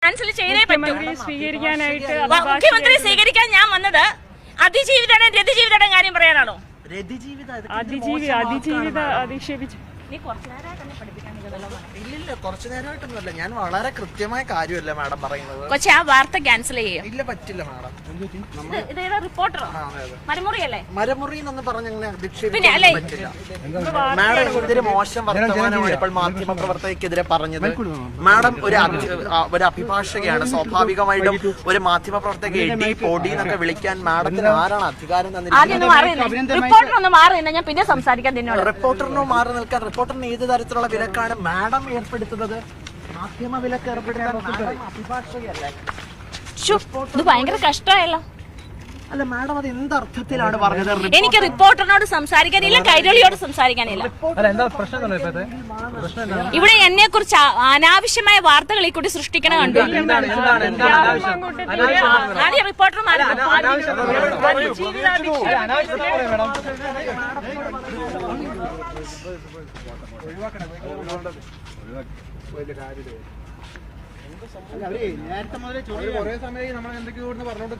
Cancel ചെയ്തേ പറ്റൂ. മുഖ്യമന്ത്രി സ്വീകരിക്കാൻ ഞാൻ വന്നത് അതിജീവിതയുടെ രതിജീവിതയുടെ കാര്യം പറയാനാണോ? അതിജീവിത അധിക്ഷേപിച്ചു. നീ കുറച്ചു നേരമായിട്ട് തന്നെ പഠിപ്പിക്കാൻ ഇല്ല, കുറച്ചു നേരമായിട്ടൊന്നുമല്ല. ഞാൻ വളരെ കൃത്യമായ കാര്യമല്ല മാഡം പറയുന്നത്. കൊച്ചി ആ വാർത്ത ക്യാൻസൽ ചെയ്യും. ഇല്ല, പറ്റില്ല മാഡം. റിപ്പോർട്ടറോ മരമുറിയല്ലേ? മരമുറി എന്നൊന്ന് പറഞ്ഞ പറ്റില്ല മാഡം. ഇതൊരു മോശം വർത്തമാനമാണ് ഇപ്പോൾ മാധ്യമ പ്രവർത്തകർക്കെതിരെ പറഞ്ഞത്. മാഡം ഒരു അഭിഭാഷകയാണ്. സ്വാഭാവികമായിട്ടും ഒരു മാധ്യമ പ്രവർത്തക എടി പൊടി എന്നൊക്കെ വിളിക്കാൻ മാഡത്തിന് ആരാണ് അധികാരം തന്നിരിക്കുന്നത്? റിപ്പോർട്ടറൊന്നും മാറിയില്ല, ഞാൻ പിന്നെ സംസാരിക്കാൻ തന്നെയാണ്. റിപ്പോർട്ടറിനോ മാറി നിൽക്കാൻ റിപ്പോർട്ടറിന് ഏത് തരത്തിലുള്ള വിലക്കാണ് മാഡം ഏർപ്പെടുത്തുന്നത്? മാധ്യമ വിലക്ക് ഏർപ്പെടുത്താൻ അഭിഭാഷകയല്ലേ? ഇത് ഭയങ്കര കഷ്ടമായല്ലോ. അല്ല മാഡം, അത് എന്തർത്ഥത്തിലാണ് പറഞ്ഞത്? എനിക്ക് റിപ്പോർട്ടറിനോട് സംസാരിക്കാനില്ല, കൈരളിയോട് സംസാരിക്കാനില്ല. ഇവിടെ എന്നെ കുറിച്ച് അനാവശ്യമായ വാർത്തകൾ ഈ കൂടി സൃഷ്ടിക്കണ കണ്ടു. റിപ്പോർട്ടർമാർ നേരത്തെ മുതലേ കുറേ സമയം നമ്മൾ എന്തൊക്കെയോ പറഞ്ഞോണ്ട്